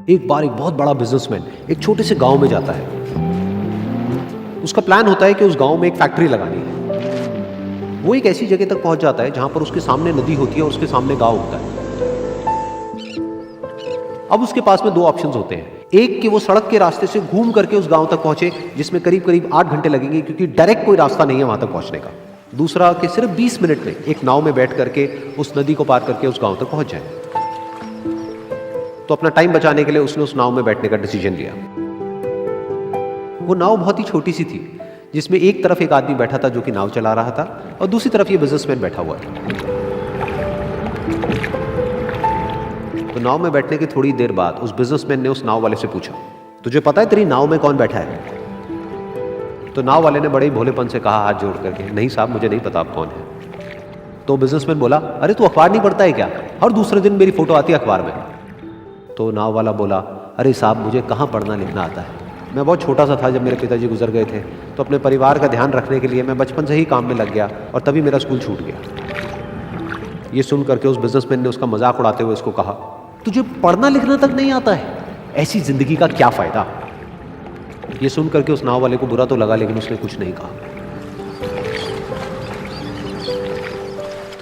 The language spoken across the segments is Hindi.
एक बार एक बहुत बड़ा बिजनेसमैन एक छोटे से गांव में जाता है। उसका प्लान होता है कि उस गांव में एक फैक्ट्री लगानी है। वो एक ऐसी जगह तक पहुंच जाता है जहां पर उसके सामने नदी होती है और उसके सामने गांव होता है। अब उसके पास में दो ऑप्शंस होते हैं। एक कि वो सड़क के रास्ते से घूम करके उस गांव तक पहुंचे, जिसमें करीब करीब 8 घंटे लगेंगे, क्योंकि डायरेक्ट कोई रास्ता नहीं है वहां तक पहुंचने का। दूसरा कि सिर्फ 20 मिनट में एक नाव में बैठ करके उस नदी को पार करके उस गांव तक पहुंच जाए। तो अपना टाइम बचाने के लिए उसने उस नाव में बैठने का डिसीजन लिया। वो नाव बहुत ही छोटी सी थी, जिसमें एक तरफ एक आदमी बैठा था जो कि नाव चला रहा था और दूसरी तरफ ये बिजनेसमैन बैठा हुआ था। तो नाव में बैठने की थोड़ी देर बाद उस बिजनेसमैन ने उस नाव वाले से पूछा, तुझे पता है तेरी नाव में कौन बैठा है? तो नाव वाले ने बड़े ही भोलेपन से कहा हाथ जोड़ करके, नहीं साहब मुझे नहीं पता आप कौन है। तो बिजनेसमैन बोला, अरे तू अखबार नहीं पढ़ता है क्या? हर दूसरे दिन मेरी फोटो आती है अखबार में। तो नाव वाला बोला, अरे साहब मुझे कहाँ पढ़ना लिखना आता है, मैं बहुत छोटा सा था जब मेरे पिताजी गुजर गए थे, तो अपने परिवार का ध्यान रखने के लिए मैं बचपन से ही काम में लग गया और तभी मेरा स्कूल छूट गया। ये सुन करके उस बिजनेसमैन ने उसका मजाक उड़ाते हुए उसको कहा, तुझे पढ़ना लिखना तक नहीं आता है, ऐसी जिंदगी का क्या फायदा? ये सुन करके उस नाव वाले को बुरा तो लगा, लेकिन उसने कुछ नहीं कहा।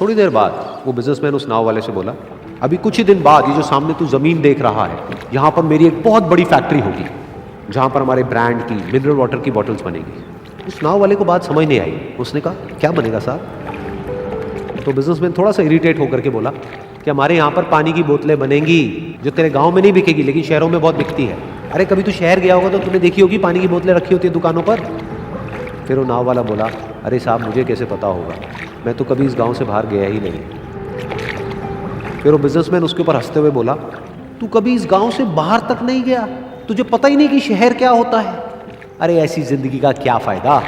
थोड़ी देर बाद वो बिजनेसमैन उस नाव वाले से बोला, अभी कुछ ही दिन बाद ये जो सामने तू जमीन देख रहा है, यहां पर मेरी एक बहुत बड़ी फैक्ट्री होगी जहां पर हमारे ब्रांड की मिनरल वाटर की बॉटल्स बनेगी। उस नाव वाले को बात समझ नहीं आई। उसने कहा, क्या बनेगा साहब? तो बिजनेसमैन थोड़ा सा इरिटेट होकर के बोला कि हमारे यहाँ पर पानी की बोतलें बनेंगी जो तेरे गांव में नहीं बिकेगी लेकिन शहरों में बहुत बिकती है। अरे कभी तू शहर गया होगा तो तूने देखी होगी पानी की बोतलें रखी होती है दुकानों पर। फिर वो नाव वाला बोला, अरे साहब मुझे कैसे पता होगा, मैं तो कभी इस गाँव से बाहर गया ही नहीं। फिर वो बिजनेसमैन उसके ऊपर हंसते हुए बोला, तू कभी इस गांव से बाहर तक नहीं गया, तुझे पता ही नहीं कि शहर क्या होता है? अरे ऐसी जिंदगी का क्या फायदा?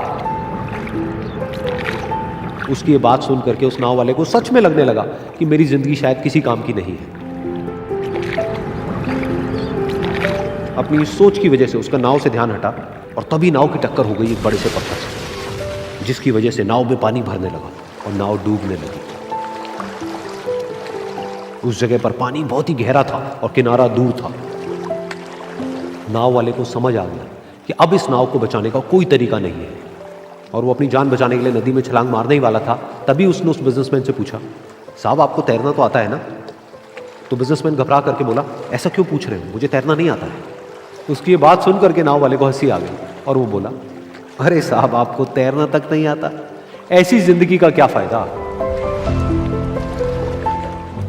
उसकी ये बात सुन करके उस नाव वाले को सच में लगने लगा कि मेरी जिंदगी शायद किसी काम की नहीं है। अपनी इस सोच की वजह से उसका नाव से ध्यान हटा और तभी नाव की टक्कर हो गई एक बड़े से पत्थर से, जिसकी वजह से नाव में पानी भरने लगा और नाव डूबने लगी। उस जगह पर पानी बहुत ही गहरा था और किनारा दूर था। नाव वाले को समझ आ गया कि अब इस नाव को बचाने का कोई तरीका नहीं है और वो अपनी जान बचाने के लिए नदी में छलांग मारने ही वाला था। तभी उसने उस बिजनेसमैन से पूछा, साहब आपको तैरना तो आता है ना? तो बिजनेसमैन घबरा करके बोला, ऐसा क्यों पूछ रहे हो, मुझे तैरना नहीं आता है। उसकी ये बात सुन करके नाव वाले को हंसी आ गई और वो बोला, अरे साहब आपको तैरना तक नहीं आता, ऐसी जिंदगी का क्या फायदा?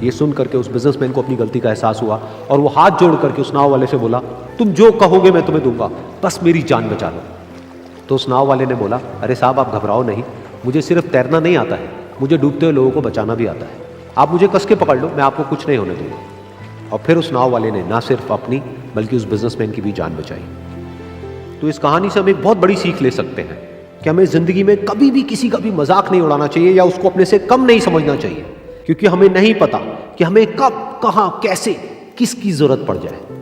ये सुन करके उस बिजनेसमैन को अपनी गलती का एहसास हुआ और वो हाथ जोड़ करके उस नाव वाले से बोला, तुम जो कहोगे मैं तुम्हें दूंगा, बस मेरी जान बचा लो। तो उस नाव वाले ने बोला, अरे साहब आप घबराओ नहीं, मुझे सिर्फ तैरना नहीं आता है, मुझे डूबते हुए लोगों को बचाना भी आता है। आप मुझे कस के पकड़ लो, मैं आपको कुछ नहीं होने दूंगा। और फिर उस नाव वाले ने ना सिर्फ अपनी बल्कि उस बिजनेसमैन की भी जान बचाई। तो इस कहानी से हम एक बहुत बड़ी सीख ले सकते हैं कि हमें जिंदगी में कभी भी किसी का भी मजाक नहीं उड़ाना चाहिए या उसको अपने से कम नहीं समझना चाहिए, क्योंकि हमें नहीं पता कि हमें कब, कहां, कैसे, किसकी जरूरत पड़ जाए।